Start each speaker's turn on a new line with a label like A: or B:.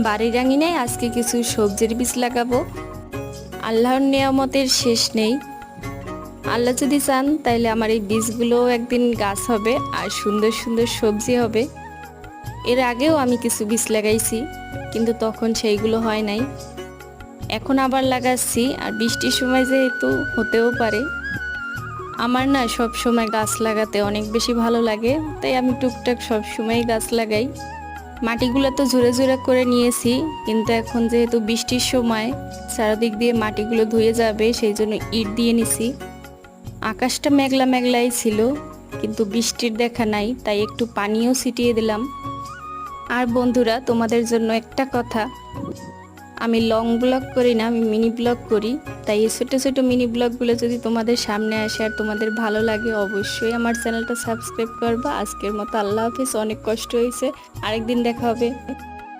A: বাড়ির আঙিনায় আজকে কিছু সবজির বীজ লাগাবো। আল্লাহর নিয়ামতের শেষ নেই। আল্লাহ যদি চান তাইলে আমার এই বীজগুলোও একদিন গাছ হবে আর সুন্দর সুন্দর সবজি হবে। এর আগেও আমি কিছু বীজ লাগাইছি, কিন্তু তখন সেইগুলো হয় নাই। এখন আবার লাগাচ্ছি, আর বৃষ্টির সময় যেহেতু হতেও পারে। আমার না সব সময় গাছ লাগাতে অনেক বেশি ভালো লাগে, তাই আমি টুকটাক সব সময় গাছ লাগাই। মাটিগুলো তো ঝুরে ঝুরে করে নিয়েছি, কিন্তু এখন যেহেতু বৃষ্টির সময় চারদিক দিয়ে মাটিগুলো ধুয়ে যাবে, সেই জন্য ইট দিয়ে নিছি। আকাশটা মেঘলা মেঘলাই ছিল, কিন্তু বৃষ্টির দেখা নাই, তাই একটু পানিও ছিটিয়ে দিলাম। আর বন্ধুরা, তোমাদের জন্য একটা কথা, আমি লং ব্লগ করি না, আমি মিনি ব্লগ করি। তাই এই ছোটো ছোটো মিনি ব্লগগুলো যদি তোমাদের সামনে আসে আর তোমাদের ভালো লাগে, অবশ্যই আমার চ্যানেলটা সাবস্ক্রাইব করবা। আজকের মতো আল্লাহ হাফিজ। অনেক কষ্ট হয়েছে, আরেকদিন দেখা হবে।